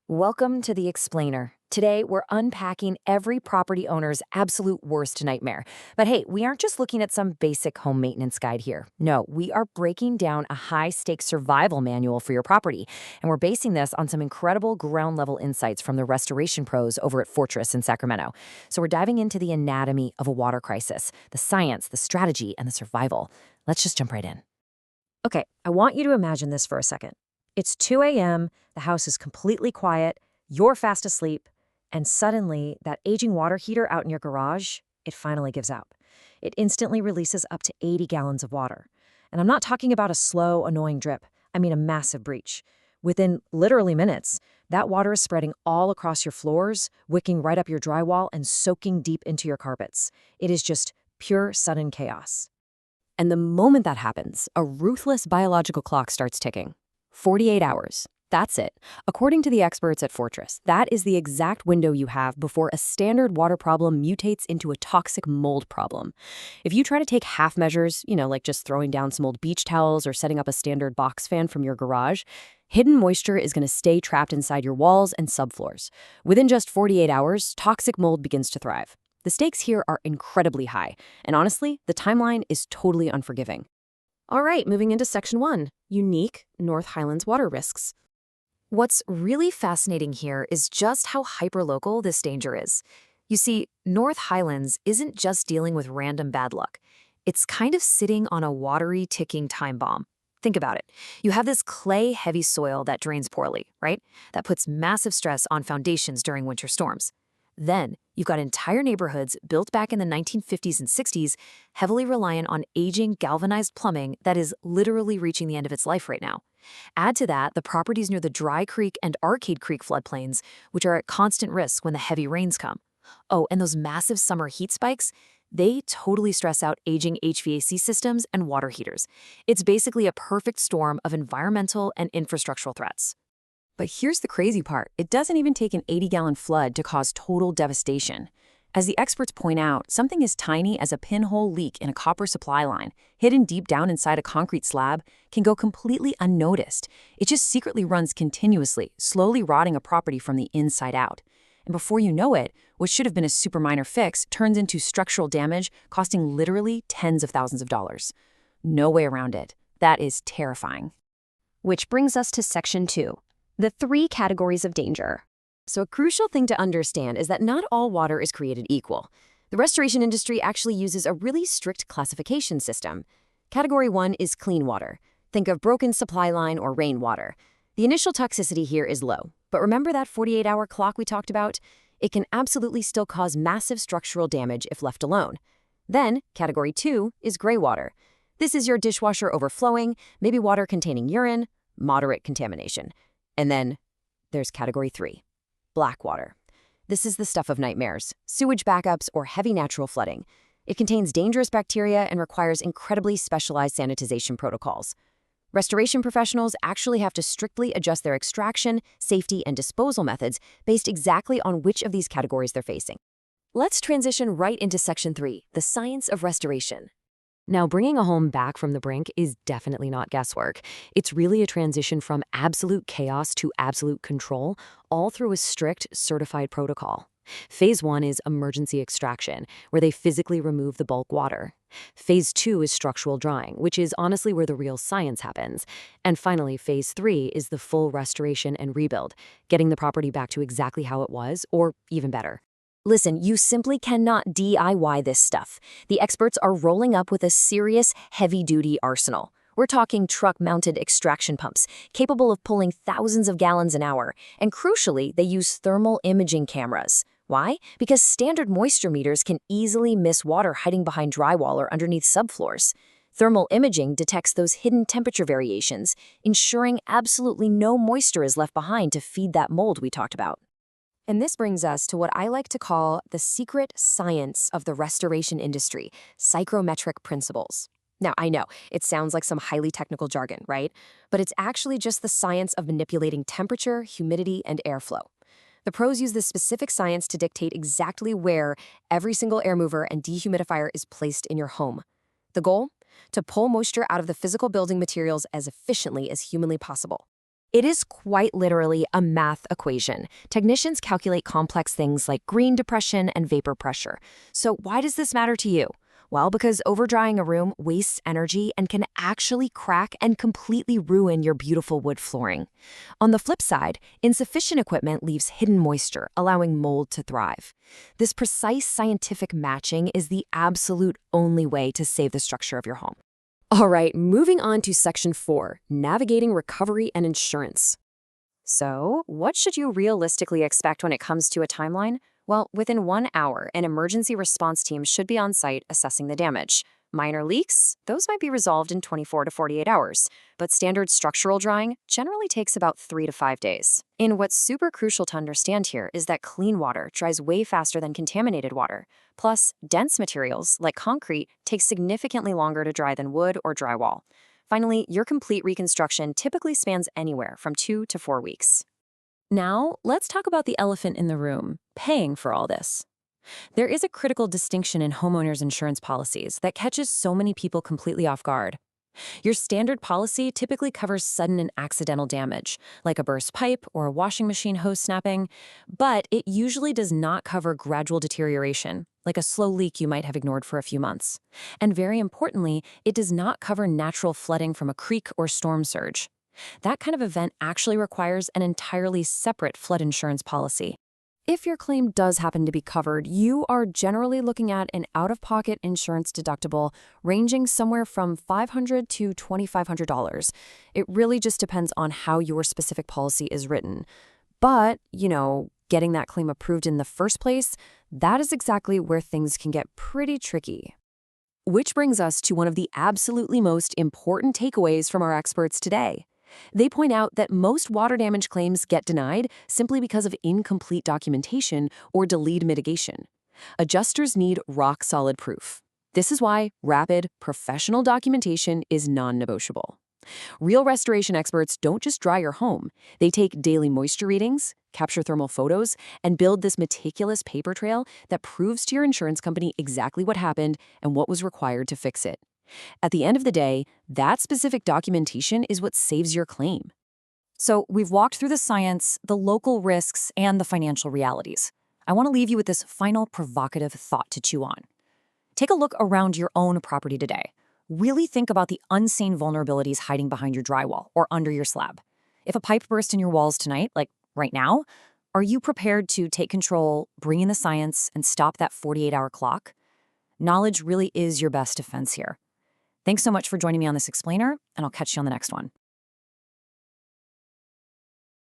Welcome to The Explainer. Today, we're unpacking every property owner's absolute worst nightmare. But hey, we aren't just looking at some basic home maintenance guide here. No, we are breaking down a high-stakes survival manual for your property. And we're basing this on some incredible ground-level insights from the restoration pros over at Fortress in Sacramento. So we're diving into the anatomy of a water crisis, the science, the strategy, and the survival. Let's just jump right in. Okay, I want you to imagine this for a second. It's 2 a.m., the house is completely quiet, you're fast asleep, and suddenly that aging water heater out in your garage, it finally gives out. It instantly releases up to 80 gallons of water. And I'm not talking about a slow, annoying drip. I mean a massive breach. Within literally minutes, that water is spreading all across your floors, wicking right up your drywall, and soaking deep into your carpets. It is just pure sudden chaos. And the moment that happens, a ruthless biological clock starts ticking. 48 hours. That's it. According to the experts at Fortress, that is the exact window you have before a standard water problem mutates into a toxic mold problem. If you try to take half measures, like just throwing down some old beach towels or setting up a standard box fan from your garage, hidden moisture is going to stay trapped inside your walls and subfloors. Within just 48 hours, toxic mold begins to thrive. The stakes here are incredibly high, and honestly, the timeline is totally unforgiving. All right, moving into Section 1, Unique North Highlands Water Risks. What's really fascinating here is just how hyperlocal this danger is. You see, North Highlands isn't just dealing with random bad luck. It's kind of sitting on a watery, ticking time bomb. Think about it. You have this clay-heavy soil that drains poorly, right? That puts massive stress on foundations during winter storms. Then, you've got entire neighborhoods built back in the 1950s and 60s, heavily reliant on aging galvanized plumbing that is literally reaching the end of its life right now. Add to that the properties near the Dry Creek and Arcade Creek floodplains, which are at constant risk when the heavy rains come. Oh, and those massive summer heat spikes, they totally stress out aging HVAC systems and water heaters. It's basically a perfect storm of environmental and infrastructural threats. But here's the crazy part. It doesn't even take an 80-gallon flood to cause total devastation. As the experts point out, something as tiny as a pinhole leak in a copper supply line, hidden deep down inside a concrete slab, can go completely unnoticed. It just secretly runs continuously, slowly rotting a property from the inside out. And before you know it, what should have been a super minor fix turns into structural damage, costing literally tens of thousands of dollars. No way around it. That is terrifying. Which brings us to Section 2. The 3 categories of danger. So a crucial thing to understand is that not all water is created equal. The restoration industry actually uses a really strict classification system. Category 1 is clean water. Think of broken supply line or rainwater. The initial toxicity here is low, but remember that 48-hour clock we talked about? It can absolutely still cause massive structural damage if left alone. Then, Category 2 is gray water. This is your dishwasher overflowing, maybe water containing urine, moderate contamination. And then there's Category 3, black water. This is the stuff of nightmares, sewage backups, or heavy natural flooding. It contains dangerous bacteria and requires incredibly specialized sanitization protocols. Restoration professionals actually have to strictly adjust their extraction, safety, and disposal methods based exactly on which of these categories they're facing. Let's transition right into Section 3, the science of restoration. Now, bringing a home back from the brink is definitely not guesswork. It's really a transition from absolute chaos to absolute control, all through a strict, certified protocol. Phase 1 is emergency extraction, where they physically remove the bulk water. Phase 2 is structural drying, which is honestly where the real science happens. And finally, Phase 3 is the full restoration and rebuild, getting the property back to exactly how it was, or even better. Listen, you simply cannot DIY this stuff. The experts are rolling up with a serious, heavy-duty arsenal. We're talking truck-mounted extraction pumps, capable of pulling thousands of gallons an hour. And crucially, they use thermal imaging cameras. Why? Because standard moisture meters can easily miss water hiding behind drywall or underneath subfloors. Thermal imaging detects those hidden temperature variations, ensuring absolutely no moisture is left behind to feed that mold we talked about. And this brings us to what I like to call the secret science of the restoration industry, psychrometric principles. Now, I know, it sounds like some highly technical jargon, right? But it's actually just the science of manipulating temperature, humidity, and airflow. The pros use this specific science to dictate exactly where every single air mover and dehumidifier is placed in your home. The goal? To pull moisture out of the physical building materials as efficiently as humanly possible. It is quite literally a math equation. Technicians calculate complex things like green depression and vapor pressure. So why does this matter to you? Well, because overdrying a room wastes energy and can actually crack and completely ruin your beautiful wood flooring. On the flip side, insufficient equipment leaves hidden moisture, allowing mold to thrive. This precise scientific matching is the absolute only way to save the structure of your home. All right, moving on to Section 4, Navigating Recovery and Insurance. So, what should you realistically expect when it comes to a timeline? Well, within 1 hour, an emergency response team should be on site assessing the damage. Minor leaks, those might be resolved in 24 to 48 hours, but standard structural drying generally takes about 3 to 5 days. And what's super crucial to understand here is that clean water dries way faster than contaminated water. Plus, dense materials, like concrete, take significantly longer to dry than wood or drywall. Finally, your complete reconstruction typically spans anywhere from 2 to 4 weeks. Now, let's talk about the elephant in the room, paying for all this. There is a critical distinction in homeowners' insurance policies that catches so many people completely off guard. Your standard policy typically covers sudden and accidental damage, like a burst pipe or a washing machine hose snapping, but it usually does not cover gradual deterioration, like a slow leak you might have ignored for a few months. And very importantly, it does not cover natural flooding from a creek or storm surge. That kind of event actually requires an entirely separate flood insurance policy. If your claim does happen to be covered, you are generally looking at an out-of-pocket insurance deductible ranging somewhere from $500 to $2,500. It really just depends on how your specific policy is written. But, getting that claim approved in the first place, that is exactly where things can get pretty tricky. Which brings us to one of the absolutely most important takeaways from our experts today. They point out that most water damage claims get denied simply because of incomplete documentation or delayed mitigation. Adjusters need rock-solid proof. This is why rapid, professional documentation is non-negotiable. Real restoration experts don't just dry your home. They take daily moisture readings, capture thermal photos, and build this meticulous paper trail that proves to your insurance company exactly what happened and what was required to fix it. At the end of the day, that specific documentation is what saves your claim. So, we've walked through the science, the local risks, and the financial realities. I want to leave you with this final provocative thought to chew on. Take a look around your own property today. Really think about the unseen vulnerabilities hiding behind your drywall or under your slab. If a pipe burst in your walls tonight, like right now, are you prepared to take control, bring in the science, and stop that 48-hour clock? Knowledge really is your best defense here. Thanks so much for joining me on this explainer, and I'll catch you on the next one.